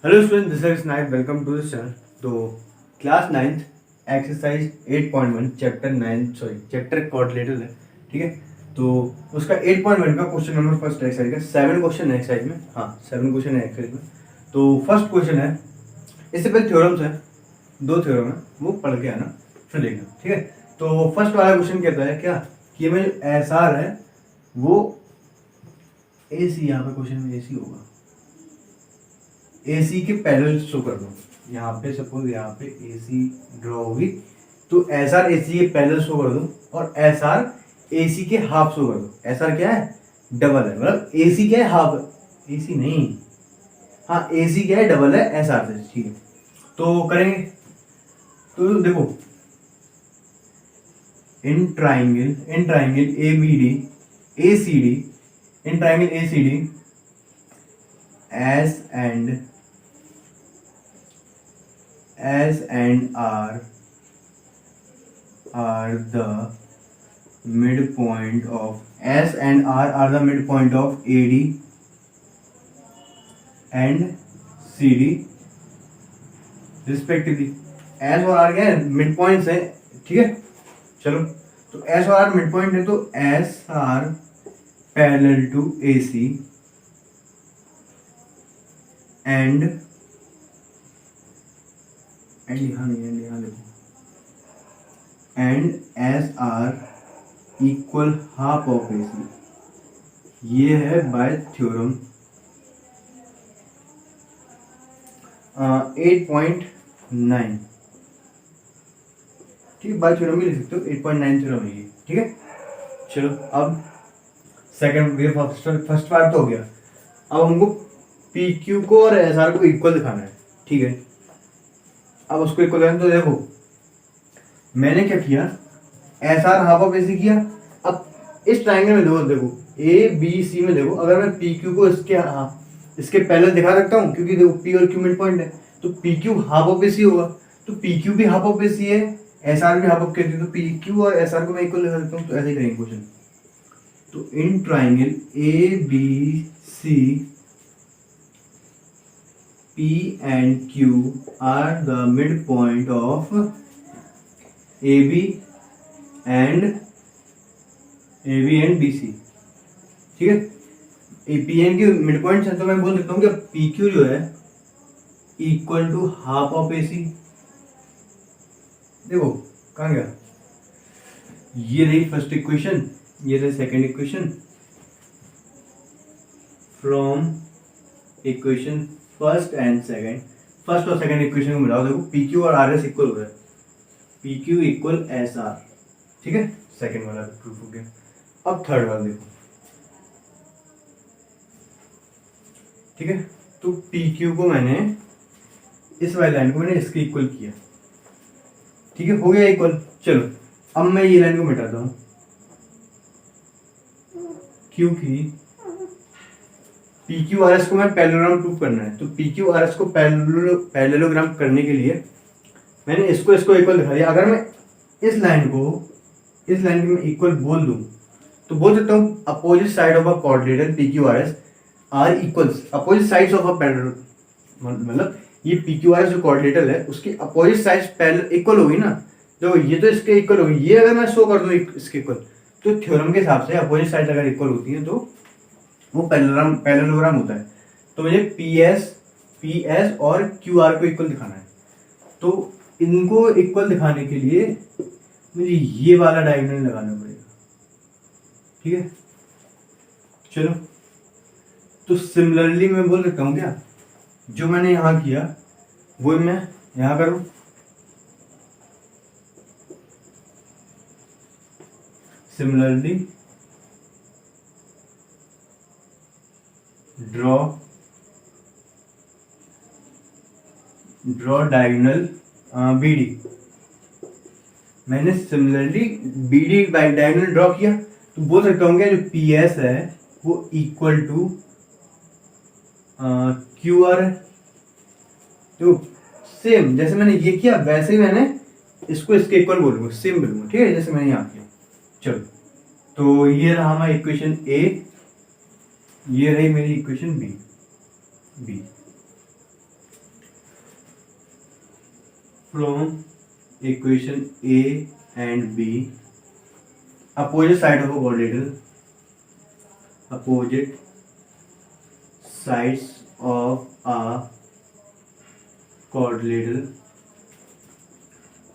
Hello student, this is night. Welcome to this channel. तो class ninth exercise 8.1 chapter coordinator है। ठीक है, तो उसका 8.1 का क्वेश्चन नंबर फर्स्ट एक्सरसाइज का 7 क्वेश्चन है एक्सरसाइज में। हाँ, 7 क्वेश्चन है एक्सरसाइज में। तो फर्स्ट क्वेश्चन है, इससे पहले थ्योरम्स है, 2 थ्योरम है, वो पढ़ के आना फिर देखना। ठीक है, तो फर्स्ट वाला क्वेश्चन कहता है क्या कि में जो एस आर है वो ए सी, यहाँ पे क्वेश्चन में ए सी होगा, AC के पैरेलल शो कर दो। यहाँ पे सपोज यहाँ पे AC ड्रॉ होगी, तो SR AC के पैरेलल शो कर दो और SR AC के हाफ शो कर दो। SR क्या है? डबल है, मतलब AC क्या है? हाफ। AC नहीं, हाँ AC क्या है? डबल है SR से। ठीक है, तो करेंगे। तो देखो, in triangle ABD ACD, in triangle ACD S and R are the midpoint of AD and CD respectively। S और R क्या है? मिड पॉइंट्स है। ठीक है, चलो, तो S और R मिड पॉइंट है, तो S R parallel to AC and यहाँ नहीं है, यहाँ देखो, and S R equal half of AC। ये है बाय थ्योरम 8.9। ठीक है, बाय थ्योरम भी लिख सकते हो, 8.9 थ्योरम है ये। ठीक है, चलो अब सेकंड, ये फर्स्ट पार्ट तो हो गया। अब हमको PQ को और SR को इक्वल दिखाना है। ठीक है, अब उसको इक्वल करना, तो देखो मैंने क्या किया, SR हाफ ऑफ AC किया। अब इस ट्रायंगल में देखो ABC में देखो, अगर मैं PQ को इसके पहले दिखा सकता हूँ, क्योंकि देखो P और Q मिड पॉइंट है, तो PQ हाफ ऑफ AC होगा, तो PQ भी हाफ ऑफ AC है, SR भी हाफ ऑफ AC है, तो PQ और SR को मैं इक्वल दिखा सकता हूँ। तो ऐसे ही करेंगे क्वेश्चन। तो इन triangle ABC P and Q are the midpoint of AB and BC। ठीक है, APN के मिड पॉइंट है, तो मैं बोल सकता हूँ कि PQ जो है equal to half of AC। देखो कहाँ गया, ये रही फर्स्ट इक्वेशन, ये रही second equation. From equation first and second, first और सेकंड इक्वेशन को मिलाओ, देखो PQ और RS इक्वल हो रहा है, PQ इक्वल SR। ठीक है, सेकंड वाला प्रूफ हो गया। अब थर्ड वाला देखो। ठीक है, तो PQ को मैंने, इस वाली लाइन को मैंने इसके इक्वल किया। ठीक है, हो गया इक्वल। चलो अब मैं ये लाइन को मिटाता हूं, क्योंकि PQRS को मैं पैरेललोग्राम प्रूफ करना है। तो PQRS को पैरेललोग्राम करने के लिए मैंने इसको इक्वल दिखा दिया। अगर मैं इस लाइन की मैं इक्वल बोल दूं, तो बोल सकता हूँ opposite side of a coordinator PQRS are equals opposite sides of a parallel, मतलब ये PQRS जो कोऑर्डिनेटर है उसकी अपोजिट साइड्स पैरेलल इक्वल होगी ना। तो ये तो इसके इक्वल होगी, ये अगर मैं शो कर दूं इसके इक्वल, तो थ्योरम के हिसाब से अपोजिट साइड अगर इक्वल होती है तो वो पैरेललोग्राम होता है। तो मुझे PS और QR को इक्वल दिखाना है। तो इनको इक्वल दिखाने के लिए मुझे ये वाला डायगोनल लगाना पड़ेगा। ठीक है, चलो, तो सिमिलरली मैं बोल सकता हूँ क्या, जो मैंने यहाँ किया वो मैं यहाँ करूँ। Similarly draw diagonal BD। मैंने सिमिलरली BD डायगोनल ड्रॉ किया, तो बोल सकता हूँ क्या, जो PS है वो इक्वल टू QR है। तो सेम जैसे मैंने ये किया वैसे ही मैंने इसको इसके इक्वल बोलूंगा, सेम बोलूंगा। ठीक है, जैसे मैंने यहाँ किया। चलो, तो ये रहा हमारा इक्वेशन A, ये रही मेरी equation B। From equation A and B opposite side of a quadrilateral, opposite sides of a quadrilateral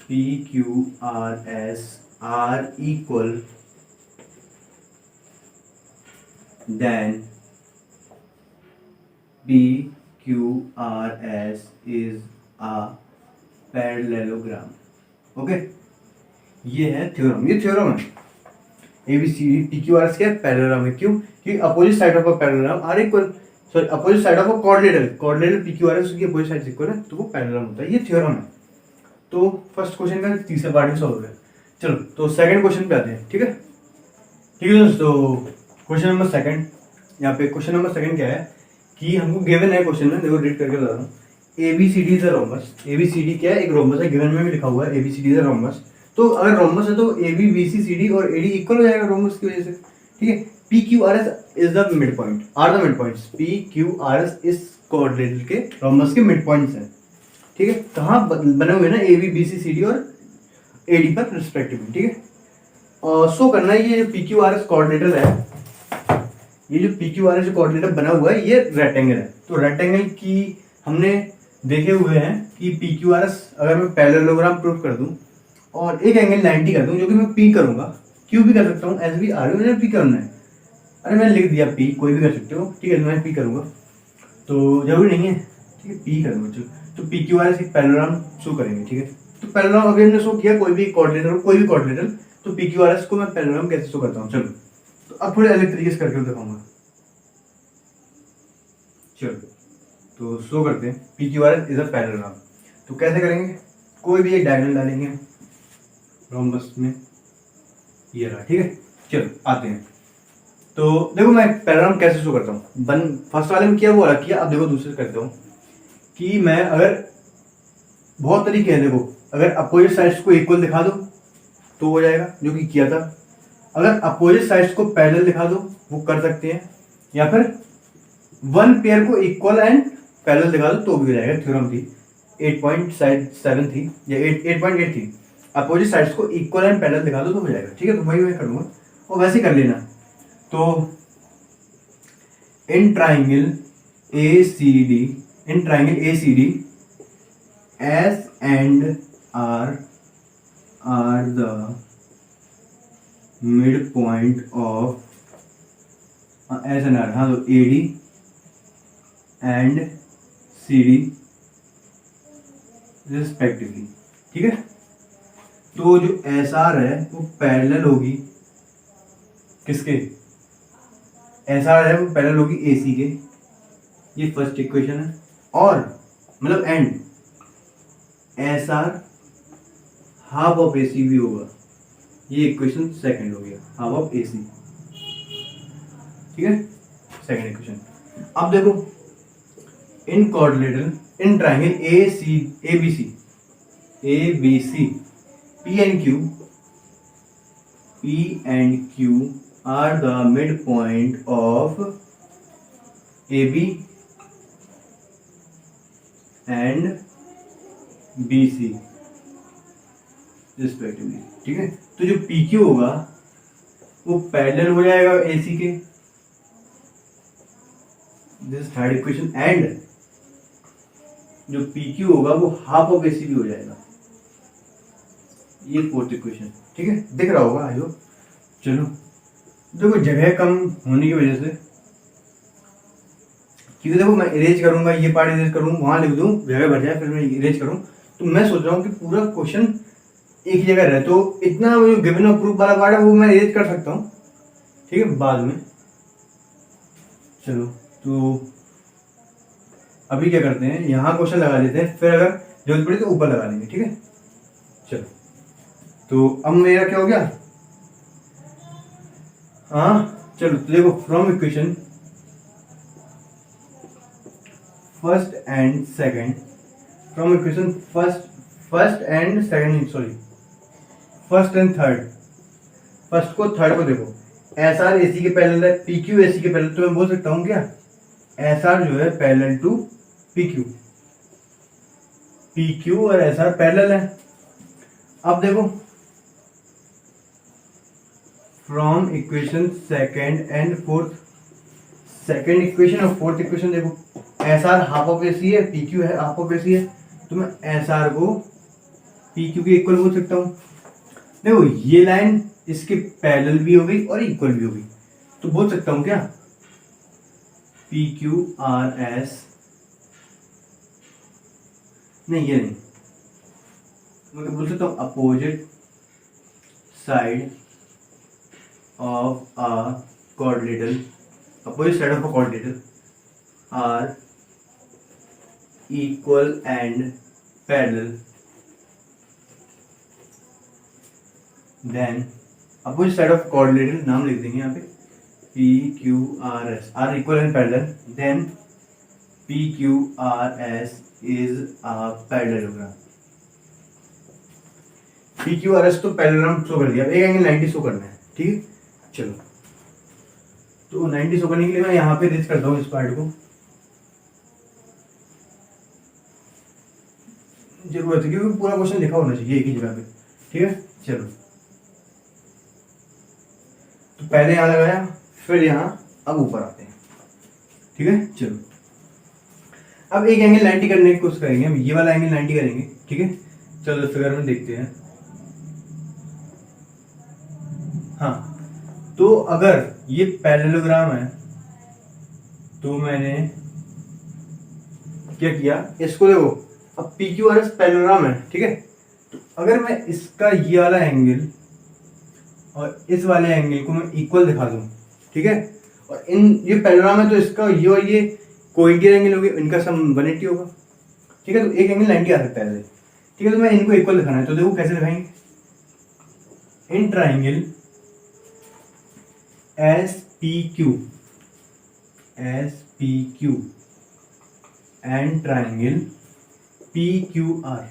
PQRS are equal, then PQRS is a parallelogram. Okay, ये है थ्योरम, ये थ्योरम है। ABCD PQRS क्या है? Parallelogram है। क्यों? क्योंकि opposite side of a parallelogram are equal, sorry opposite side of a quadrilateral PQRS की अपोजिट साइड इक्वल है, तो वो पैरेललोग्राम होता है। ये थ्योरम है। तो फर्स्ट क्वेश्चन का तीसरा पार्ट भी सॉल्व हो गया। चलो तो सेकंड क्वेश्चन पे आते हैं। ठीक है, ठीक है दोस्तों, क्वेश्चन नंबर सेकंड। यहाँ पे क्वेश्चन नंबर सेकंड क्या है कि हमको गिवन है क्वेश्चन में, देखो रीड करके बता रहा हूँ। ABCD is a rhombus. ABCD क्या है? एक रोमबस है, गिवन में भी लिखा हुआ है ABCD इज अ रोमबस। तो अगर रोमबस है तो AB BC CD और AD इक्वल हो जाएगा रोमबस की वजह से। ठीक है, PQRS is the midpoint, are the mid points. PQRS इस कोऑर्डिनेट के रोमबस के मिड पॉइंट्स हैं। ठीक है, कहाँ बने हुए ना? AB BC CD और AD पर रिस्पेक्टिवली। ठीक है, और शो करना है ये PQRS कोऑर्डिनेटर है, ये जो PQRS जो कोऑर्डिनेटर बना हुआ है ये रेक्टेंगल है। तो रेक्टेंगल की हमने देखे हुए हैं कि PQRS अगर मैं पैरेललोग्राम प्रूव कर दूं और एक एंगल 90 कर दूं, जो कि मैं P करूंगा, Q भी कर सकता हूँ, S भी, R भी, मुझे P करना है। अरे मैंने लिख दिया P, कोई भी कर सकते हो। ठीक है, मैं P करूंगा तो जरूरी नहीं है। ठीक है, P करूंगा तो PQRS एक पैरेललोग्राम शो करेंगे। ठीक है, तो पैरेललोग्राम अभी हमने शो किया, कोई भी कोऑर्डिनेटर, तो PQRS को मैं पैरेललोग्राम कैसे शो करता हूँ। चलो तो अब थोड़े अलग तरीके से करके दिखाऊंगा। चलो तो शो करते हैं PQRS इज अ पैरेललोग्राम। तो कैसे करेंगे? कोई भी एक डायगोनल डालेंगे रोम्बस में, ये रहा। ठीक है, चलो आते हैं। तो देखो मैं पैरेललोग्राम कैसे शो करता हूँ। फर्स्ट वाले में किया वो अलग किया, अब देखो दूसरे करता हूँ कि मैं अगर बहुत तरीके हैं। देखो, अगर अपोजिट साइड्स को इक्वल दिखा दो तो हो जाएगा, जो कि किया था। अगर अपोजिट साइड्स को पैरेलल दिखा दो वो कर सकते हैं, या फिर वन पेयर को इक्वल एंड पैरेलल दिखा दो तो भी हो जाएगा। थ्योरम थी 8.7 थी या 8.8 थी। अपोजिट साइड्स को इक्वल एंड पैरेलल दिखा दो तो हो जाएगा। ठीक है, तो वही मैं करूँगा और वैसे कर लेना। तो in triangle ACD S and R are the midpoint of S and R, हाँ, तो AD and CD रिस्पेक्टिवली। ठीक है, तो जो SR है वो पैरेलल होगी किसके? SR है वो पैरेलल होगी AC के। ये फर्स्ट इक्वेशन है, और मतलब and SR half of AC भी होगा। ये इक्वेशन सेकंड हो गया, हाफ ऑफ AC। ठीक है, सेकंड इक्वेशन। अब देखो इन coordinator in triangle ABC P and Q are the midpoint of AB and BC respectively. ठीक है, तो जो PQ होगा वो पैरेलल हो जाएगा AC के, दिस थर्ड इक्वेशन, एंड जो PQ होगा वो हाफ ऑफ AC भी हो जाएगा। ये फोर्थ इक्वेशन। ठीक है, दिख रहा होगा आई होप। चलो देखो जगह कम होने की वजह से, क्योंकि देखो मैं इरेज करूंगा, ये पार्ट इरेज करूँ, वहां लिख दूं, जगह भर जाए, फिर मैं इरेज करूं, तो मैं सोच रहा हूँ कि पूरा क्वेश्चन एक ही जगह रहे, तो इतना जो गिवन ऑफ प्रूफ वाला पार्ट है वो मैं इरेज कर सकता हूँ। ठीक है, बाद में। चलो तो अभी क्या करते हैं, यहाँ क्वेश्चन लगा लेते हैं, फिर अगर जरूरत पड़ी तो ऊपर लगा लेंगे। ठीक है, चलो तो अब मेरा क्या हो गया, हाँ चलो तो देखो from equation first and second, from equation first and second, sorry first and third, first को थर्ड को देखो, SR AC के पैरेलल है, PQ AC के पैरेलल, तो मैं बोल सकता हूँ क्या SR जो है parallel to PQ। P Q और एस आर पैरेलल है। अब देखो from equation second and fourth, second equation और फोर्थ इक्वेशन देखो, S R half of A सी है, पी क्यू है हाफ ऑफ ए सी है, तो मैं एस आर को पी क्यू के इक्वल बोल सकता हूँ। देखो ये लाइन इसके पैरेलल भी हो गई और इक्वल भी हो गई, तो बोल सकता हूँ क्या पी क्यू आर एस, नहीं ये नहीं, मैं बोल सकता हूँ opposite side of a quadrilateral, opposite side of a quadrilateral are equal and parallel, then opposite side of quadrilateral नाम लिख देंगे यहाँ पे P Q R S are equal and parallel, then P Q R S is a parallelogram। P Q R S तो parallelogram show कर दिया, एक angle 90 show करना है, ठीक है। चलो तो 90 शो करने के लिए मैं यहाँ पे रेज करता हूँ इस पार्ट को, जरूरत है क्योंकि पूरा क्वेश्चन लिखा होना चाहिए एक ही जगह पे, ठीक है। चलो तो पहले यहाँ लगाया, फिर यहाँ, अब ऊपर आते हैं, ठीक है। चलो अब एक एंगल 90 करने की कोशिश करेंगे, हम ये वाला एंगल 90 करेंगे, ठीक है। चलो फिगर में देखते हैं। हाँ तो अगर ये पैरेललोग्राम है तो मैंने क्या किया, इसको देखो, अब P Q R S parallelogram है, ठीक है। तो अगर मैं इसका ये वाला एंगल और इस वाले एंगल को मैं इक्वल दिखा दूं, ठीक है, और इन ये पैरेललोग्राम है तो इसका ये और ये कोइंटियर एंगल होगी, इनका सम 180 होगा, ठीक है। तो एक एंगल 90 आ सकता है, ठीक है। तो मैं इनको इक्वल दिखाना है, तो देखो कैसे दिखाएंगे, in triangle S P Q and triangle P Q R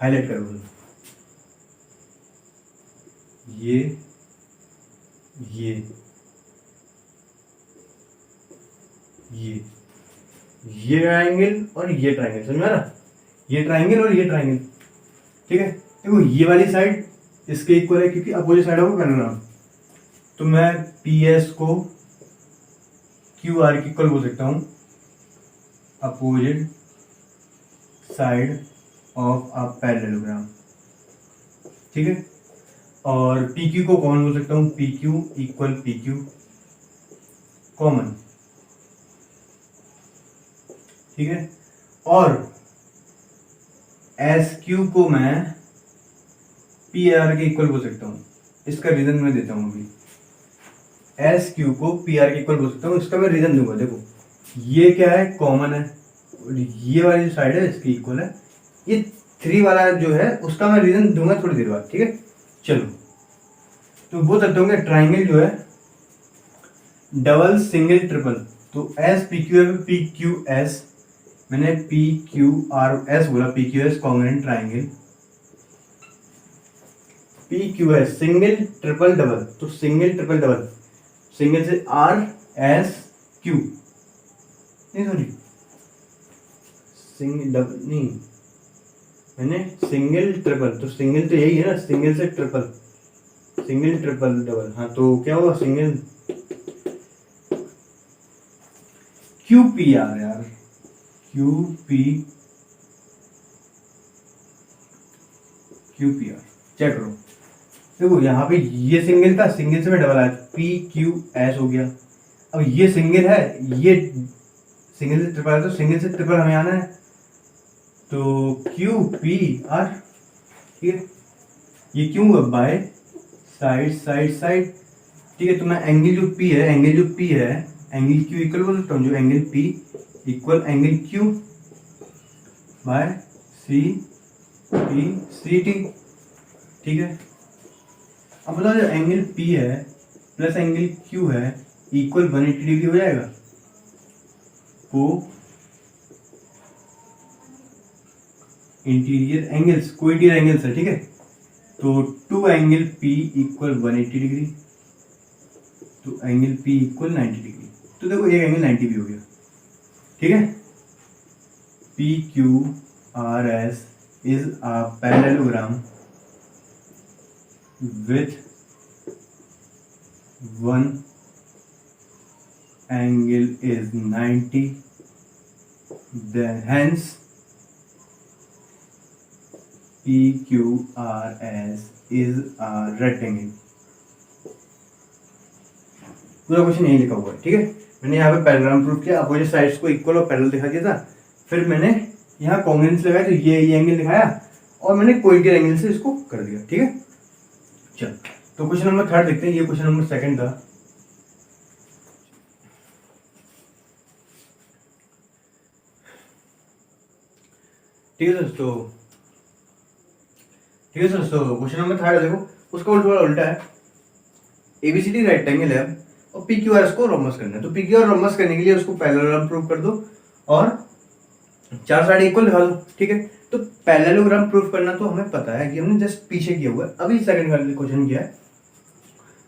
highlight करो, ये ट्राइंगल और ये ट्राइंगल, समझ में आ रहा, ये ट्राइंगल और ये ट्राइंगल, ठीक है। देखो ये वाली साइड इसके इक्वल है क्योंकि अपोजिट साइड ऑफ पैरेललोग्राम, तो मैं पी एस को क्यू आर के इक्वल बोल सकता हूँ, opposite side of a parallelogram, ठीक है। और पी क्यू को कॉमन बोल सकता हूँ, P Q equal P Q common, ठीक है। और एस क्यू को मैं पी आर के इक्वल बोल सकता हूँ, इसका रीजन मैं देता हूँ अभी। एस क्यू को पी आर के इक्वल बोल सकता हूँ, इसका मैं रीजन दूंगा। देखो ये क्या है, कॉमन है, और ये वाली जो साइड है इसकी इक्वल है, ये 3 वाला जो है उसका मैं रीजन दूंगा थोड़ी देर बाद, ठीक है। चलो तो बोल सकते होंगे ट्राइंगल जो है डबल सिंगल ट्रिपल, तो एस पी क्यू है, पी क्यू एस, मैंने पी क्यू आर एस बोला, P Q S congruent triangle, P Q S single triple double, तो सिंगल ट्रिपल डबल, सिंगल से आर एस क्यू, नहीं sorry single double नहीं, मैंने single triple, तो single तो यही है ना, सिंगल से ट्रिपल, सिंगल ट्रिपल डबल, हाँ तो क्या हुआ सिंगल क्यू पी आर यार, क्यू पी आर चेक करो। देखो यहाँ पे ये सिंगल था, सिंगल से मैं डबल आया, पी क्यू एस हो गया। अब ये सिंगल है, ये सिंगल से ट्रिपल है, तो सिंगल से ट्रिपल हमें आना है, तो क्यू पी आर, ठीक है। ये क्यों हुआ, बाय साइड साइड साइड, ठीक है। तो मैं एंगल जो पी है, एंगल क्यू इक्वल बोल सकता हूँ, जो angle P equal angle Q by C T, ठीक है। अब बताओ जो एंगल पी है प्लस एंगल क्यू है इक्वल 180 डिग्री हो जाएगा, co-interior angles, co-interior angles है, ठीक है। तो 2 एंगल पी इक्वल 180 डिग्री, तो एंगल पी इक्वल 90 डिग्री, तो देखो एक एंगल 90 भी हो गया, ठीक है। PQRS is a parallelogram with one angle is 90, then hence PQRS is a rectangle। पूरा क्वेश्चन यही लिखा हुआ है, ठीक है। मैंने यहाँ पे पैरेललोग्राम प्रूफ किया, अपोजिट साइड्स को इक्वल और पैरेलल दिखा दिया था, फिर मैंने यहाँ कॉन्ग्रुएंस लगाया तो ये एंगल दिखाया और मैंने कोइंटर एंगल से इसको कर दिया, ठीक है। चल तो क्वेश्चन नंबर 3 देखते हैं, ये क्वेश्चन नंबर 2 था। ठीक है दोस्तों, क्वेश्चन नंबर 3 देखो, उसका उल्टा है। एबीसीडी रेक्टेंगल है और पीक्यूआर को रोमस करना है, तो पीक्यूआर रोमस करने के लिए उसको पैरेललोग्राम प्रूफ कर दो और 4 साइड इक्वल दिखा दो, ठीक है। तो पैरेललोग्राम प्रूफ करना तो हमें पता है कि हमने जस्ट पीछे किया हुआ है, अभी सेकंड वाले क्वेश्चन किया है,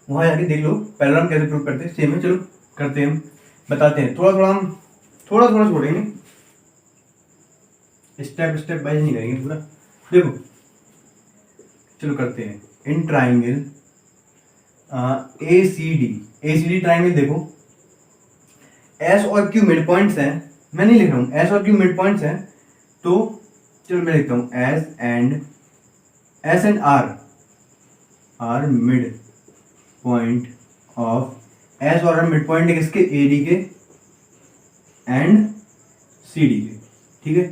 वहां जाके देख लो पैरेललोग्राम कैसे प्रूफ करते हैं, सेम है। चलो करते हैं, हम बताते हैं, हम थोड़ा छोड़ेंगे, स्टेप बाय नहीं करेंगे पूरा। देखो चलो करते हैं। इन ट्राइंगल ACD ट्राइंगल देखो, S और Q मिड पॉइंट्स हैं, मैं नहीं लिख रहा हूँ, S और Q मिड पॉइंट्स हैं, तो चलो मैं लिखता हूँ S and R mid point of, S और R मिड पॉइंट है किसके, AD के एंड CD के, ठीक है।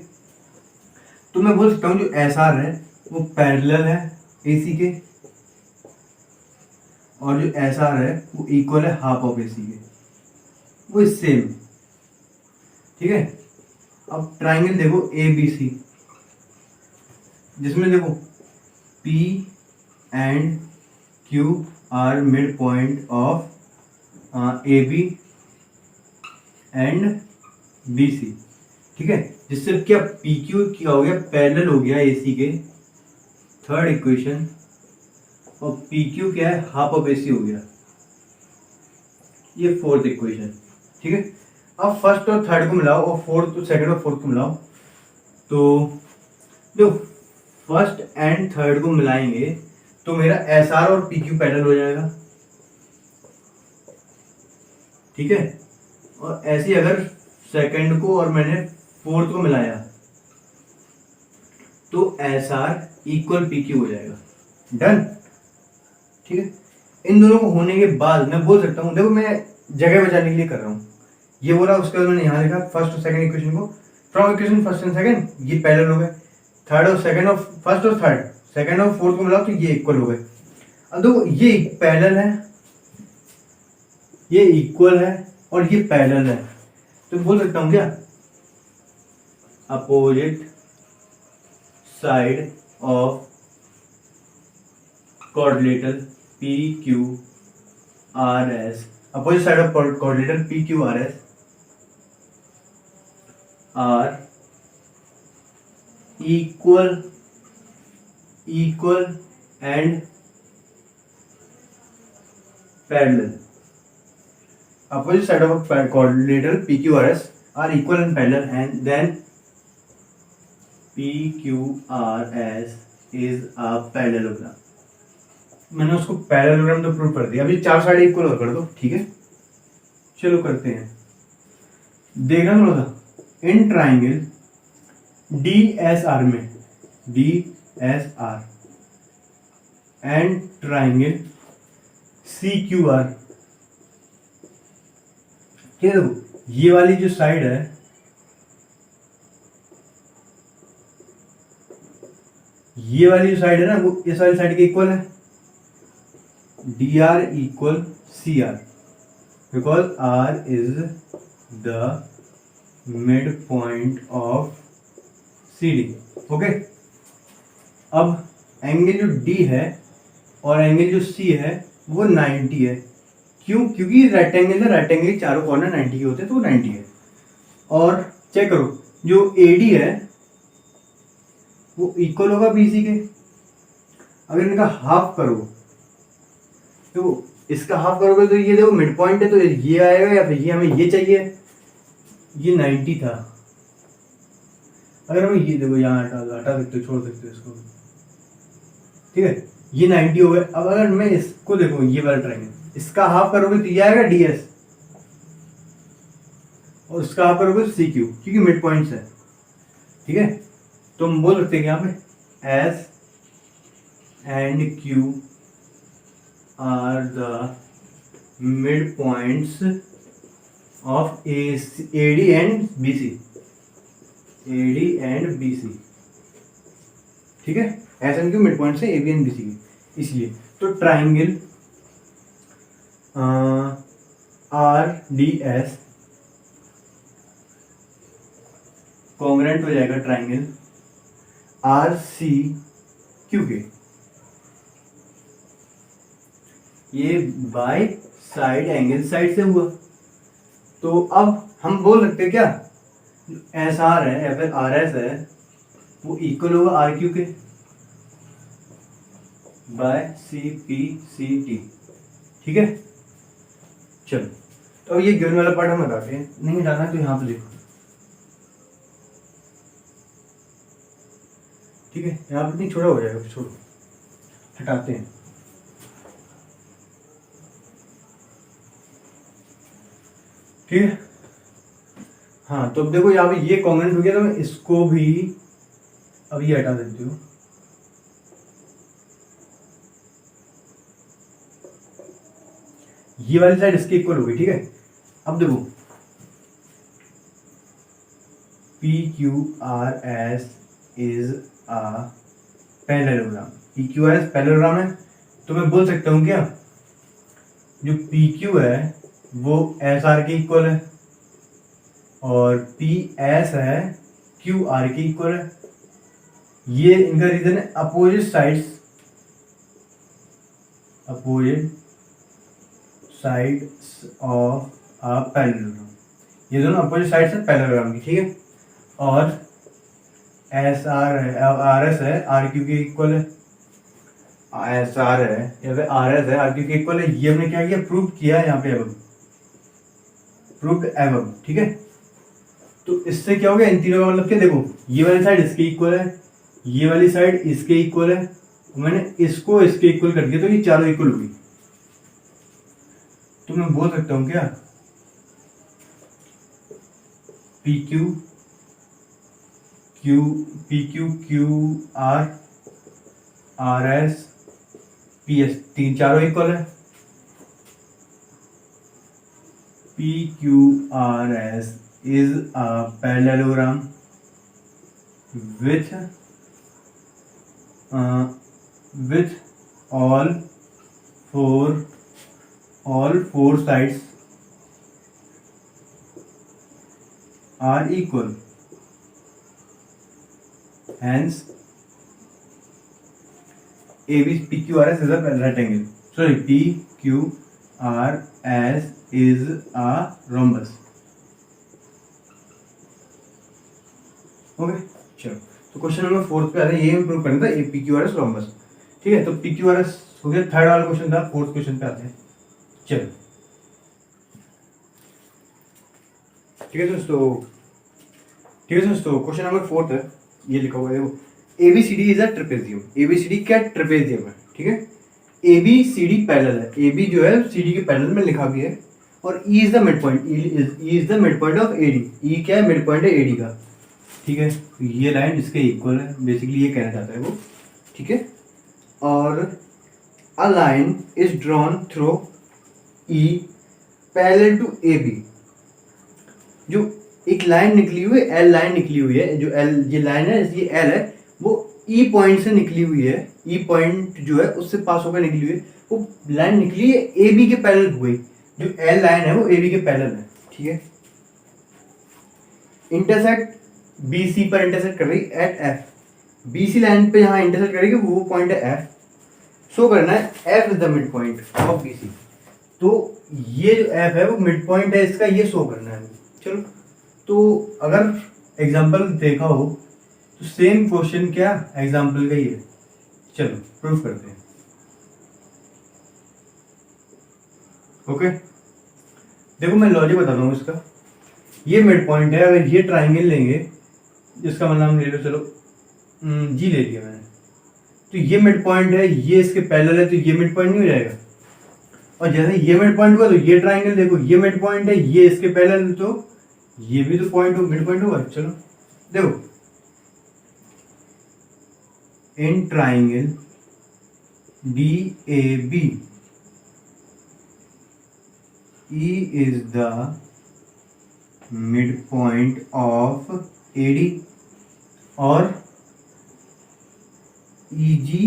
तो मैं बोल सकता हूँ जो SR है वो पैरेलल है AC के, और जो SR है वो इक्वल है हाफ ऑफ AC के, वो सेम, ठीक है। अब ट्राइंगल देखो ABC, जिसमें देखो P and Q are midpoint of AB and BC, ठीक है। जिससे क्या PQ क्या हो गया, पैरेलल हो गया AC के, थर्ड इक्वेशन, और PQ क्या है, हाफ ऑफ AC हो गया, ये फोर्थ इक्वेशन, ठीक है। अब फर्स्ट और थर्ड को मिलाओ और सेकंड और फोर्थ को मिलाओ, तो जो फर्स्ट एंड थर्ड को मिलाएंगे तो मेरा SR और PQ पैरेलल हो जाएगा, ठीक है। और ऐसे अगर सेकंड को और मैंने फोर्थ को मिलाया तो SR इक्वल PQ हो जाएगा, डन, ठीक है। इन दोनों को होने के बाद मैं बोल सकता हूँ, देखो मैं जगह बचाने के लिए कर रहा हूँ, ये बोला, उसके बाद मैंने यहाँ लिखा फर्स्ट और सेकंड इक्वेशन को, from equation first and second ये पैरेलल हो गए, थर्ड और सेकंड और फर्स्ट और थर्ड, सेकंड और फोर्थ को मिलाओ तो ये इक्वल हो गए। अब देखो ये पैरेलल है, ये इक्वल है और ये पैरेलल है, तो बोल सकता हूँ क्या, opposite side of quadrilateral PQRS, opposite side of quadrilateral PQRS are equal and parallel. Opposite side of quadrilateral PQRS are equal and parallel, and then PQRS is a parallelogram। मैंने उसको पैरेललोग्राम तो prove कर दिया, अभी 4 side equal और कर दो, ठीक है। चलो करते हैं, देखना थोड़ा सा। इन ट्राइंगल DSR में, DSR एंड ट्राइंगल CQR, ठीक है। देखो ये वाली जो साइड है, ये वाली जो साइड है ना, वो इस वाली साइड के इक्वल है, DR equal CR, because R is the midpoint of CD, okay. अब एंगल जो D है और एंगल जो C है वो 90 है, क्यों, क्योंकि रेक्टेंगल है, रेक्टेंगल के चारों कॉर्नर 90 के होते हैं, तो 90 है। और चेक करो जो AD है वो इक्वल होगा BC के, अगर इनका हाफ करो तो इसका हाफ करोगे तो ये देखो मिड पॉइंट है, तो ये आएगा, या फिर ये हमें ये चाहिए, ये 90 था, अगर मैं ये देखो यहाँ हटा सकते हो, छोड़ सकते हो इसको, ठीक है, ये 90 हो गए। अब अगर मैं इसको देखो, ये वाला ट्रायंगल, इसका हाफ करोगे तो ये आएगा ds, और उसका हाफ करोगे तो सी क्यू, क्योंकि मिड पॉइंट्स है, ठीक है। तो हम बोल सकते हैं यहाँ पे S and Q are the mid points of AD and BC, AD and BC, ठीक है। S and Q mid point से A B and B C के, इसलिए तो triangle R D S congruent हो जाएगा ट्राइंगल आर सी क्यू के। ये बाय साइड एंगल साइड से हुआ, तो अब हम बोल सकते हैं क्या, एस आर है या फिर आर एस है वो इक्वल होगा आर क्यू के by C P C T, ठीक है। चलो, तो ये गिवन वाला पार्ट हम हटाते हैं, नहीं हटाना तो यहाँ पे देखो, ठीक है, यहाँ पे नहीं छोटा हो जाएगा, छोड़ो, हटाते हैं, ठीक है। हाँ, तो अब देखो यहाँ पे ये कॉन्ग्रेंट हो गया, तो मैं इसको भी अब ये हटा देती हूँ, ये वाली साइड इसके इक्वल होगी, ठीक है। अब देखो P Q R S is a parallelogram, P Q R S parallelogram है, तो मैं बोल सकता हूँ क्या, जो पी क्यू है वो एस आर के इक्वल है, और पी एस है क्यू आर के इक्वल है। ये इनका रीजन है opposite sides, opposite sides of a parallelogram, ये दोनों अपोजिट साइड्स है पैरेललोग्राम की, ठीक है। और एस आर है, आर एस है आर क्यू के इक्वल है, एस आर है या फिर आर एस है आर क्यू के इक्वल है। ये हमने क्या किया, प्रूव किया यहाँ पे, अब प्रूव्ड एबव, ठीक है। तो इससे क्या हो गया, इन तीनों का मतलब क्या, देखो ये वाली साइड इसके इक्वल है, ये वाली साइड इसके इक्वल है, मैंने इसको इसके इक्वल कर दिया, तो ये चारों इक्वल होगी। तो मैं बोल सकता हूं क्या, P Q Q R R S P S, तीन चारों इक्वल है, P Q R S is a parallelogram with all four sides are equal, hence PQRS is a rectangle, sorry, PQRS is a rhombus, okay. चलो, तो question number 4 पे आ रहा है, ये improve करना था PQRS रोम्बस, ठीक है। तो PQRS हो गया, थर्ड वाला क्वेश्चन था, फोर्थ क्वेश्चन पे आते हैं। चलो, ठीक है दोस्तों, क्वेश्चन नंबर 4 है, ये लिखा हुआ है, देखो ABCD is a trapezium, ABCD क्या ट्रेपेजियम है, ठीक है। ABCD पैरेलल है, AB जो है CD के पैरेलल में लिखा भी है, और E is the mid point, E is the midpoint of AD, E क्या है, मिड पॉइंट है AD का, ठीक है। ये लाइन इसके इक्वल है, बेसिकली ये कहना चाहता है वो, ठीक है। और a line is drawn through E parallel to A B, जो एक लाइन निकली हुई है, एल लाइन निकली हुई है, जो एल ये लाइन है, ये एल है, वो ई पॉइंट से निकली हुई है, ई पॉइंट जो है उससे पास होकर निकली हुई है, वो लाइन निकली है ए बी के पैरेलल हुई, जो एल लाइन है वो ए बी के पैरेलल है, ठीक है। इंटरसेक्ट बी सी पर इंटरसेक्ट कर रही at F, B C line पे यहाँ इंटरसेक्ट करेगी, वो पॉइंट है एफ, शो करना है F is the midpoint of B C, तो ये जो एफ है वो मिड पॉइंट है इसका, ये शो करना है। चलो, तो अगर एग्जाम्पल देखा हो तो सेम क्वेश्चन क्या एग्जाम्पल का ही है, चलो प्रूफ करते हैं, ओके। देखो मैं लॉजिक बताता हूँ इसका, ये मिड पॉइंट है, अगर ये ट्राइंगल लेंगे इसका मतलब हम ले लो, चलो जी ले लिया मैंने, तो ये मिड पॉइंट है, ये इसके पैरेलल है, तो ये मिड पॉइंट नहीं हो जाएगा। और जैसे ये मिड पॉइंट हुआ तो ये ट्राइंगल देखो, ये मिड पॉइंट है, ये इसके पैरेलल है, तो ये भी तो पॉइंट हो, मिड पॉइंट होगा। चलो देखो, in triangle DAB E is the midpoint of AD और EG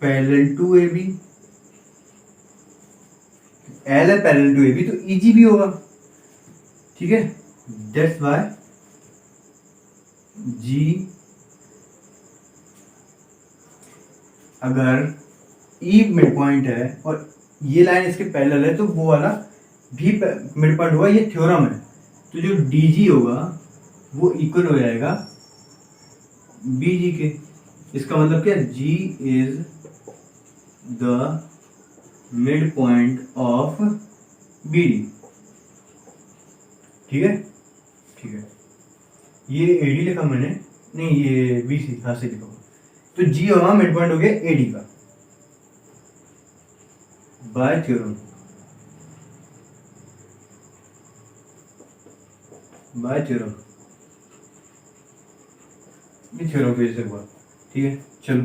parallel to AB, L है पैरेलल टू AB तो EG भी होगा, ठीक है। दैट्स वाई G, अगर E मिड पॉइंट है और ये लाइन इसके पैरेलल है तो वो वाला भी मिड पॉइंट होगा, ये थ्योरम है। तो जो DG होगा वो इक्वल हो जाएगा BG के। इसका मतलब क्या, G is the midpoint of BD, ठीक है, ठीक है। ये AD लिखा मैंने, नहीं ये BC, हाँ से लिखा हुआ, तो G होगा मिड पॉइंट हो गया AD का बाय थ्योरम, बाय थ्योरम, ये थ्योरम के से हुआ, ठीक है। चलो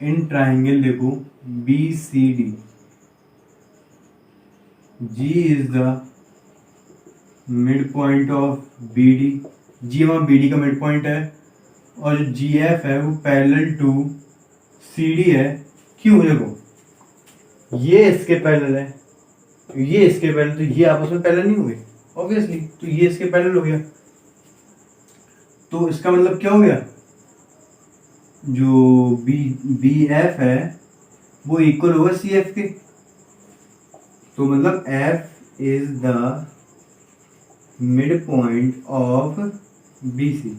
इन ट्राइंगल देखो BCD, G is the midpoint of BD, G वहाँ BD का मिड पॉइंट है, और जो GF है वो पैरेलल टू CD है। क्यों, देखो ये इसके पैरेलल है, ये इसके पैरेलल, तो ये आपस में पैरेलल नहीं हुए ऑब्वियसली, तो ये इसके पैरेलल हो गया, तो इसका मतलब क्या हो गया, जो BF है वो इक्वल होगा CF के, तो मतलब F is the midpoint of BC।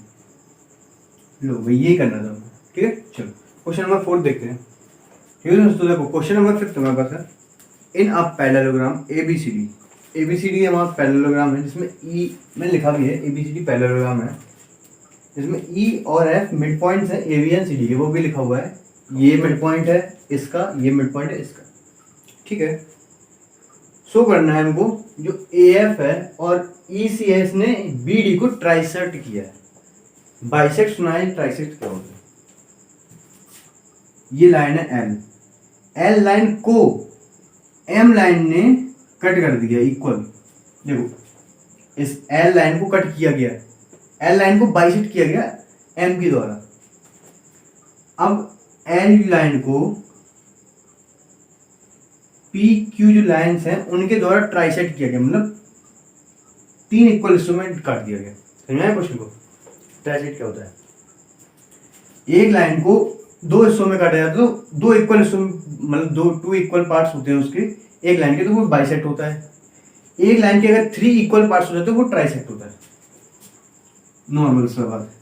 लो भाई ये करना था, ठीक है। चलो क्वेश्चन नंबर 4 देखते हैं, ठीक है दोस्तों। देखो क्वेश्चन नंबर 5 हमारे पास है, इन अ पैरेललोग्राम ABCD हमारा पैरेललोग्राम है, जिसमें E में लिखा भी है ABCD पैरेललोग्राम है, जिसमें E और F मिड पॉइंट्स हैं, AB एंड CD है, वो भी लिखा हुआ है। ये मिड पॉइंट है इसका, ये मिड पॉइंट है इसका, ठीक है। शो करना है हमको जो AF है और ECS ने BD को ट्राइसेक्ट किया है। बाइसेक्ट सुना है, ट्राइसेक्ट क्या होता है। ये लाइन है L लाइन को M लाइन ने कट कर दिया इक्वल, देखो इस L लाइन को कट किया गया, L लाइन को बाइसेक्ट किया गया M के द्वारा। अब L लाइन को PQ जो लाइन्स हैं उनके द्वारा ट्राइसेक्ट किया गया, मतलब 3 इक्वल हिस्सों में काट दिया गया। समझ आया क्वेश्चन को, ट्राइसेक्ट क्या होता है। एक लाइन को 2 हिस्सों में काटा जाता है, तो 2 इक्वल हिस्सों में, मतलब 2 इक्वल पार्ट्स होते हैं उसके एक लाइन के, तो वो बाइसेक्ट होता है। एक लाइन के अगर 3 इक्वल पार्ट्स हो जाते हैं वो ट्राइसेक्ट होता है, नॉर्मल सा बात है,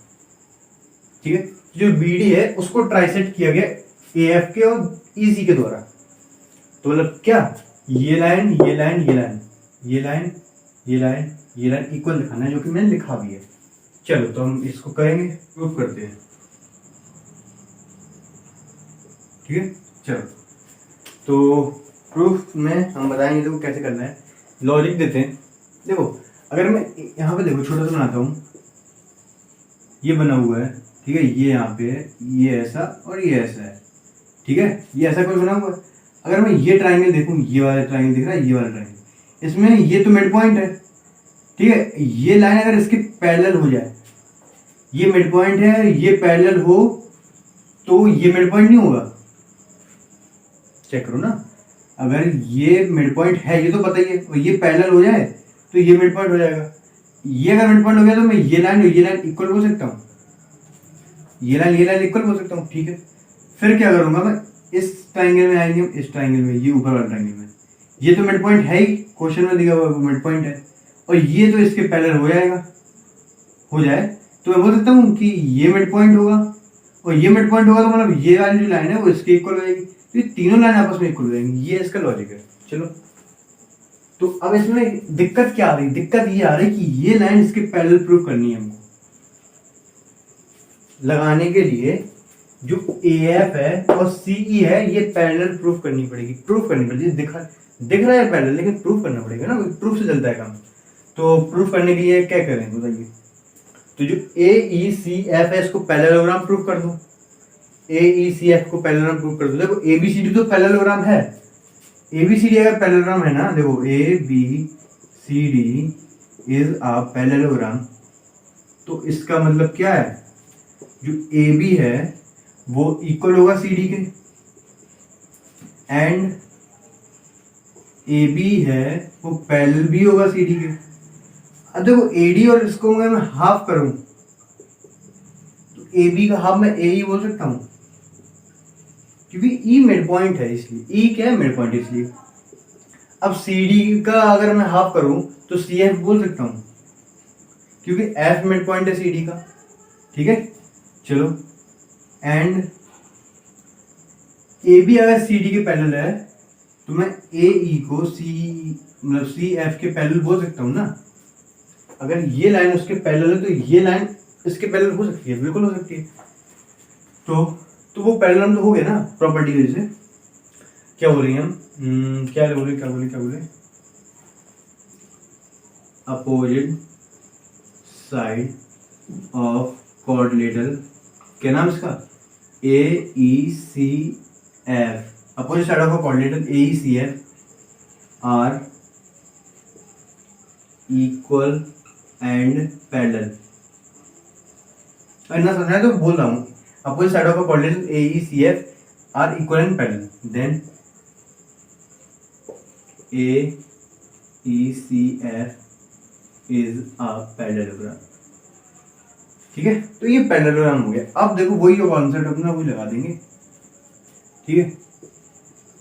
ठीक है। जो BD है उसको ट्राइसेक्ट किया गया AF के और EC के द्वारा, तो मतलब क्या, ये लाइन ये लाइन ये लाइन ये लाइन ये लाइन ये लाइन इक्वल दिखाना है, जो कि मैंने लिखा भी है। चलो तो हम इसको करेंगे, प्रूफ करते हैं, ठीक है। चलो तो प्रूफ में हम बताएंगे देखो कैसे करना है, लॉजिक देते हैं। देखो अगर मैं यहाँ पे देखो छोटा सा बनाता हूँ, ये बना हुआ है, ठीक है, ये यहाँ पे है, ये ऐसा और ये ऐसा है, ठीक है, ये ऐसा कुछ बना हुआ है। अगर मैं ये ट्राइंगल देखूँ, ये वाला ट्राइंगल दिख रहा है, ये वाला ट्राइंगल, इसमें ये तो मिड पॉइंट है, ठीक है। ये लाइन अगर इसके पैरेलल हो जाए, ये मिड पॉइंट है, ये पैरेलल हो, तो ये मिड पॉइंट नहीं होगा। चेक करो ना, अगर ये मिड पॉइंट है, ये तो पता ही है, और ये पैरेलल हो जाए तो ये मिड पॉइंट हो जाएगा। ये अगर मिड पॉइंट हो गया तो मैं ये लाइन इक्वल हो सकता हूँ, ये लाइन इक्वल हो सकता हूँ, ठीक है। फिर क्या करूंगा मैं, इस ट्राइंगल में आएंगे, इस ट्राइंगल में, ये ऊपर वाला ट्राइंगल में, ये तो मिड पॉइंट है ही, क्वेश्चन में दिया हुआ मिड पॉइंट है, और ये तो इसके पैरेलल हो जाएगा, हो जाए तो मैं बोल सकता हूँ कि ये मिड पॉइंट होगा, और ये मिड पॉइंट होगा, तो मतलब ये वाली जो लाइन है वो इसके इक्वल हो जाएगी, तो ये तीनों लाइन आपस में इक्वल हो जाएंगी। ये इसका लॉजिक है। चलो तो अब इसमें दिक्कत क्या आ रही, दिक्कत ये आ रही कि ये लाइन इसके पैरेलल प्रूव करनी है हमको। लगाने के लिए जो AF है और CE है ये पैरेलल प्रूफ करनी पड़ेगी, प्रूफ करनी पड़ेगी। दिख रहा है पैरेलल, लेकिन प्रूफ करना पड़ेगा ना, प्रूफ से चलता है काम। तो प्रूफ करने के लिए क्या करें बताइए। तो जो AECF है इसको पैरेललोग्राम प्रूफ कर दो, AECF को पैरेललोग्राम प्रूफ कर दो। देखो ABCD तो पैरेललोग्राम है, ABCD अगर पैरेललोग्राम है ना, देखो ABCD इज अ पैरेललोग्राम, तो इसका मतलब क्या है, जो AB है वो इक्वल होगा CD के, एंड AB है वो पैरेलल भी होगा CD के। अब देखो AD और इसको अगर मैं हाफ करूं तो AB का हाफ मैं AE बोल सकता हूं, क्योंकि E मिड पॉइंट है इसलिए, E क्या है मिड पॉइंट इसलिए। अब CD का अगर मैं हाफ करूं तो CF बोल सकता हूं, क्योंकि F मिड पॉइंट है CD का। ठीक है, चलो, एंड AB अगर CD के पैरेलल है तो मैं AE को मतलब CF के पैरेलल बोल सकता हूँ ना। अगर ये लाइन उसके पैरेलल है तो ये लाइन इसके पैरेलल हो सकती है, बिल्कुल हो सकती है। तो वो पैरेलल तो हो गया ना प्रॉपर्टी की वजह से। क्या बोल रही हैं हम, क्या बोले अपोजिट साइड ऑफ क्वाड्रिलेटरल, क्या नाम इसका, AECF, opposite side of quadrilateral AECF are equal and parallel. ना समझा तो बोल रहा हूँ, opposite side of quadrilateral AECF are equal and parallel, then AECF is a parallelogram. ठीक है, तो ये पैरेललोग्राम हो गया। अब देखो वही कॉन्सेप्ट अपना वही लगा देंगे। ठीक है,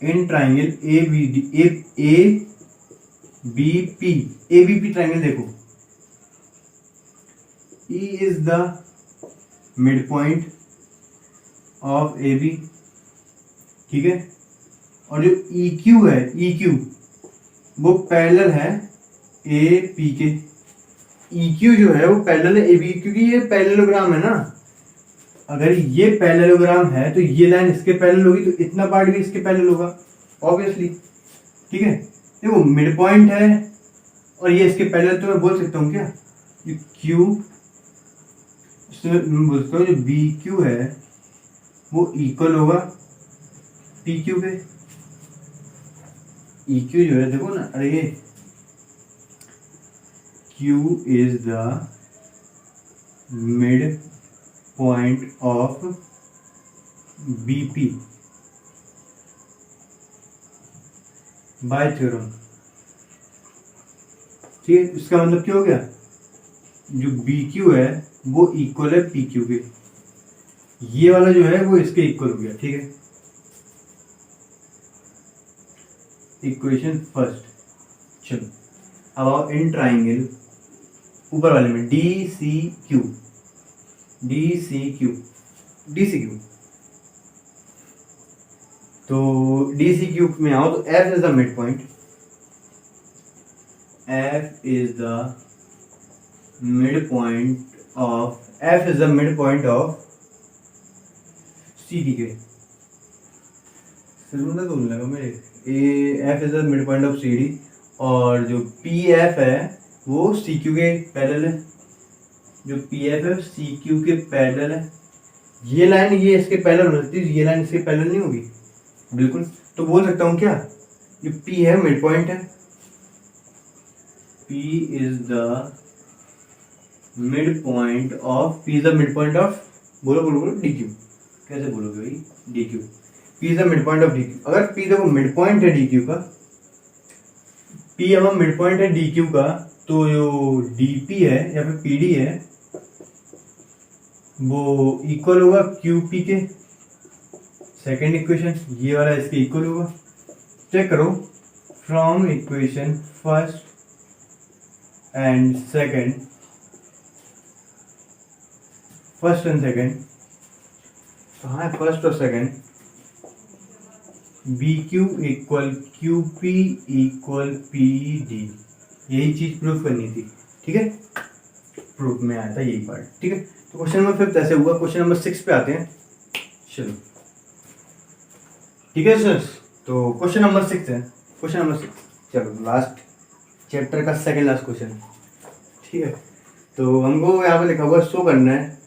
इन ट्राइंगल ABP ट्राइंगल देखो, E is the midpoint of AB। ठीक है, और जो EQ है, EQ वो पैरेलल है AP के। EQ जो है वो पैरेलल है AB, क्योंकि ये पैरेललोग्राम है ना। अगर ये पैरेललोग्राम है तो ये लाइन इसके पैरेलल होगी, तो इतना पार्ट भी इसके पैरेलल होगा ऑब्वियसली। ठीक है, देखो मिड पॉइंट है और ये इसके पैरेलल, तो मैं बोल सकता हूँ क्या, ये Q मैं बोलता हूँ जो BQ है वो इक्वल होगा PQ के। EQ जो है देखो ना, अरे ये Q is the midpoint of BP by theorem। ठीक है, इसका मतलब क्या हो गया, जो BQ है वो इक्वल है PQ के, ये वाला जो है वो इसके इक्वल हो गया। ठीक है, इक्वेशन फर्स्ट। चलो अब इन ट्राइंगल ऊपर वाले में DCQ तो DCQ में आओ तो F is the mid point, F is the midpoint of CD के। तो लगा मेरे F is the midpoint of CD, और जो PF है वो CQ के पैरेलल है। जो PF है CQ के पैरेलल है। ये लाइन ये इसके पैरेलल हो सकती है, ये लाइन इसके पैरेलल नहीं होगी बिल्कुल। तो बोल सकता हूँ क्या, जो P है मिड पॉइंट है, P is the midpoint of बोलो DQ। कैसे बोलोगे भाई, DQ, P is the midpoint of DQ। अगर P देखो मिड पॉइंट है DQ का, P अब मिड पॉइंट है DQ का, तो जो DP है या फिर PD है वो इक्वल होगा QP के। सेकेंड इक्वेशन ये वाला इसके इक्वल होगा। चेक करो from equation first and second, कहाँ है फर्स्ट और second, B Q equal Q P equal P D, यही चीज प्रूफ करनी थी। ठीक है, प्रूफ में आया था यही पार्ट। ठीक है, तो क्वेश्चन नंबर 5 ऐसे हुआ। क्वेश्चन नंबर 6 पे आते हैं। चलो ठीक है सर, तो क्वेश्चन नंबर 6 है। क्वेश्चन नंबर 6, चलो लास्ट चैप्टर का सेकंड लास्ट क्वेश्चन। ठीक है, तो हमको यहाँ पे लिखा हुआ शो करना है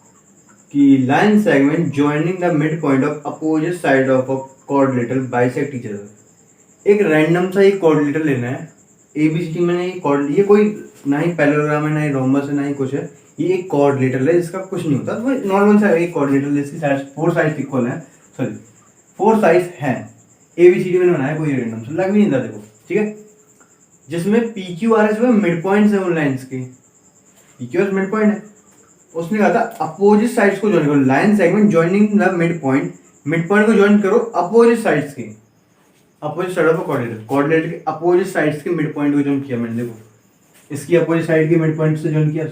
कि line segment joining the midpoint of opposite side of a coordinator bisect each other. एक रैंडम सा एक कोऑर्डिनेटर लेना है एबीसीडी में। ये कोई ना ही पैरेललोग्राम है, ना ही रोम्बस है, ना ही कुछ है। ये एक कोऑर्डिनेटर है जिसका कुछ नहीं होता, वो नॉर्मल सा एक कोऑर्डिनेटर जिसकी साइड 4 साइड इक्वल है, सॉरी 4 साइड है। एबीसीडी मैंने बनाया, कोई रैंडम सा लग भी नहीं था देखो। ठीक है, जिसमें P Q R S mid points है उन लाइंस के, P Q R midpoint है। उसने कहा था अपोजिट साइड्स को ज्वाइन करो, line segment joining the mid point, mid point को ज्वाइन करो अपोजिट साइड्स के, opposite side of coordinator, coordinator के अपोजिट साइड्स के मिड पॉइंट को ज्वाइन किया मैंने। देखो इसकी अपोजिट साइड के मिड पॉइंट से ज्वाइन किया,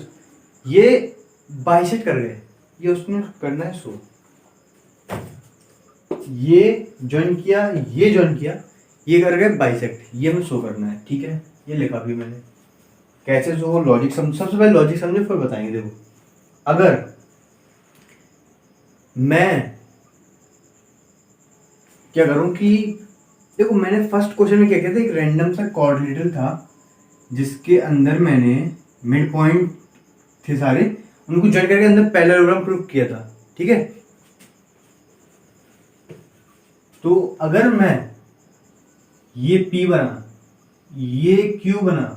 ये बाइसेक्ट कर गए। ये उसने करना है शो, ये ज्वाइन किया, ये ज्वाइन किया, ये कर गए बाइसेक्ट, ये हमें शो करना है। ठीक है, ये लिखा भी मैंने कैसे शो, लॉजिक समझ, सबसे पहले लॉजिक समझो फिर बताएंगे। देखो अगर मैं क्या करूं कि देखो मैंने फर्स्ट क्वेश्चन में क्या किया था, एक रैंडम सा कोऑर्डिनेटर था जिसके अंदर मैंने मिड पॉइंट थे सारे, उनको ज्वाइन करके अंदर पैरेललोग्राम प्रूफ किया था। ठीक है, तो अगर मैं ये P बना, ये Q बना,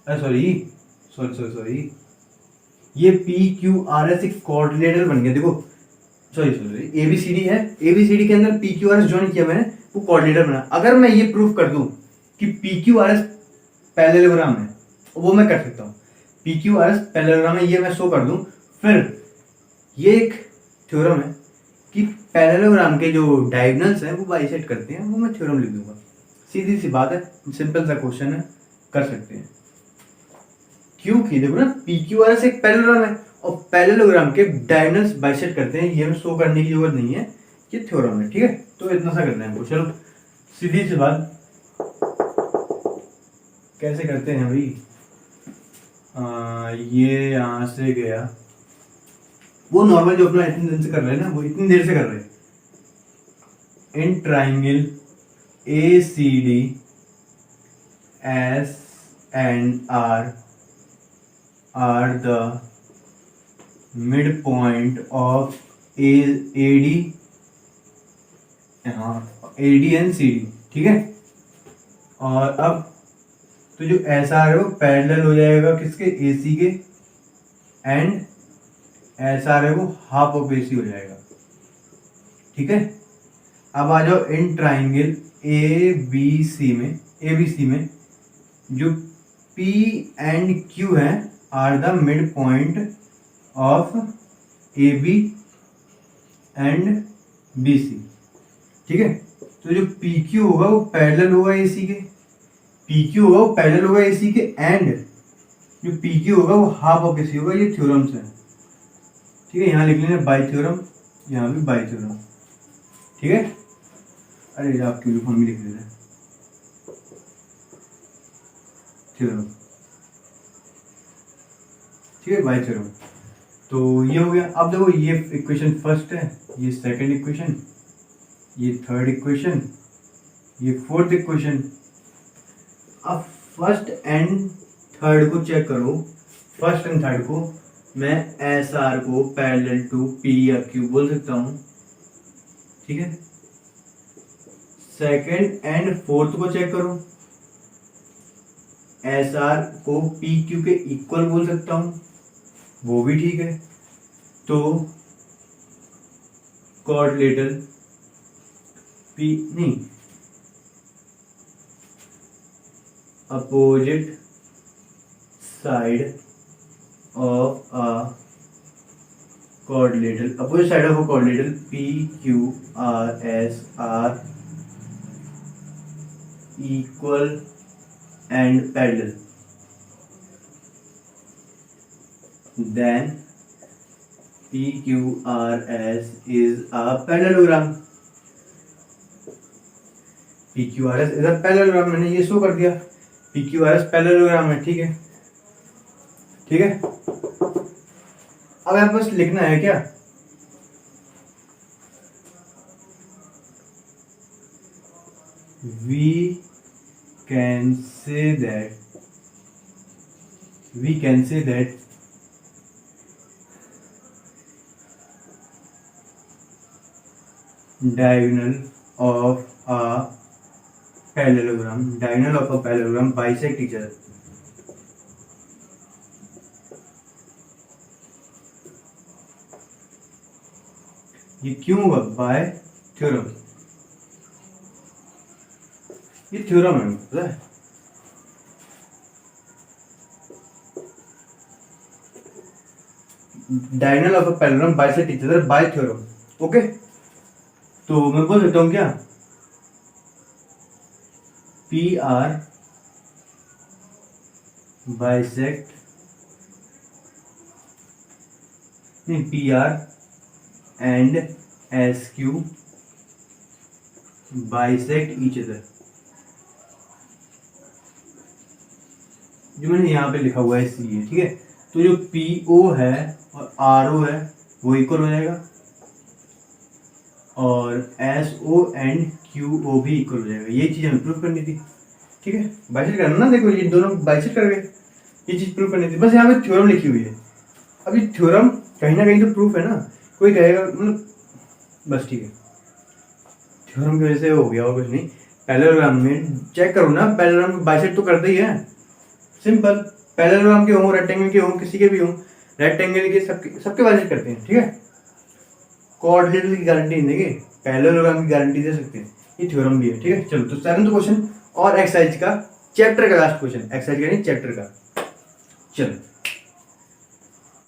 सॉरी ये पी क्यू आर एस एक कोऑर्डिनेटर बन गया। देखो सॉरी एबीसीडी है, एबीसीडी के अंदर P Q R S join किया मैंने, वो कोऑर्डिनेटर बना। अगर मैं ये प्रूफ कर दूं कि P Q R S parallelogram है, वो मैं कर सकता हूँ। P Q R S parallelogram है, ये मैं शो कर दूं, फिर ये एक थ्योरम है कि पैरेललोग्राम के जो डायगोनल्स हैं वो बाइसेक्ट करते हैं, वो मैं थ्योरम लिख दूंगा। सीधी सी बात है, सिंपल सा क्वेश्चन है, कर सकते हैं। क्योंकि देखो ना पी क्यू आर एस एक पैरेललोग्राम है और पैरेललोग्राम के डायगोनल्स बाइसेक्ट करते हैं, ये हमें शो करने की जरूरत नहीं है, ये थ्योरम है। ठीक है, तो इतना सा करना है हमको। चलो सीधी सी बात कैसे करते हैं भाई, ये यहाँ से गया, वो नॉर्मल जो अपना इतनी देर से कर रहे हैं ना, वो इतनी देर से कर रहे हैं। In triangle A C D S and R are the midpoint of AD and CD। ठीक है, और अब तो जो एस आर है वो पैरेलल हो जाएगा किसके, AC के, एंड एस आर है वो हाफ ऑफ AC हो जाएगा। ठीक है, अब आ जाओ इन ट्राइंगल ABC में जो P एंड Q है are the midpoint of AB and BC। ठीक है, तो जो PQ होगा वो पैरेलल होगा AC के, PQ होगा वो पैरेलल होगा AC के, एंड जो PQ होगा वो हाफ ऑफ AC होगा। ये थ्योरम्स है। ठीक है, यहाँ लिख लेना बाई थ्योरम, यहाँ भी बाई थ्योरम। ठीक है, अरे आपकी यूनिफॉर्म भी लिख लेना थ्योरम। ठीक है, बाई थ्योरम। तो ये हो गया। अब देखो ये इक्वेशन फर्स्ट है, ये सेकंड इक्वेशन, ये थर्ड इक्वेशन, ये फोर्थ इक्वेशन। अब फर्स्ट एंड थर्ड को चेक करो। फर्स्ट एंड थर्ड को मैं एस आर को पैरेलल टू पी या क्यू बोल सकता हूँ। ठीक है, सेकंड एंड फोर्थ को चेक करो, एस आर को पी क्यू के इक्वल बोल सकता हूँ, वो भी ठीक है। तो कोऑर्डिनेटर पी नहीं, opposite side of a coordinator, opposite side of a coordinator P Q R S R equal and parallel, then PQRS is a parallelogram। P Q R S इधर पैरेललोग्राम मैंने ये शो कर दिया, P Q R S parallelogram है, ठीक है ठीक है। अब यहाँ बस लिखना है क्या, we can say that diagonal of a parallelogram bisect each other। ये क्यों हुआ, बाय थ्योरम, ये थ्योरम है पता है। Diagonal of a parallelogram bisect each other by theorem, okay. तो मैं बोल सकता हूँ क्या, पी आर बाइसेक्ट, नहीं P R and S Q bisect each other, जो मैंने यहाँ पे लिखा हुआ है इसलिए, ठीक है। तो जो पी ओ है और आर ओ है वो इक्वल हो जाएगा, और S O and Q O भी इक्वल हो जाएगा। ये चीज़ हमें प्रूफ करनी थी, ठीक है। बाइसेक्ट करना ना, देखो ये दोनों बाइसेक्ट कर गए, ये चीज़ प्रूफ करनी थी। बस यहाँ पे थ्योरम लिखी हुई है। अब ये थ्योरम कहीं ना कहीं तो प्रूफ है ना, कोई कहेगा मतलब, बस ठीक है, थ्योरम की वजह से हो गया और कुछ नहीं। पैरेललोग्राम में चेक करो ना, पैरेललोग्राम बाइसेक्ट तो करते ही है, सिंपल। पैरेललोग्राम के हों, रेक्टेंगल के हों, किसी के भी हों, रेक्टेंगल के सबके बाइसेक्ट करते हैं, ठीक है। कोऑर्डिनेटर की गारंटी नहीं देंगे, पैरेललोग्राम की गारंटी दे सकते हैं। ये थ्योरम भी है, ठीक है। चलो तो 7th क्वेश्चन और एक्सरसाइज का चैप्टर का लास्ट क्वेश्चन, एक्सरसाइज का नहीं चैप्टर का। चलो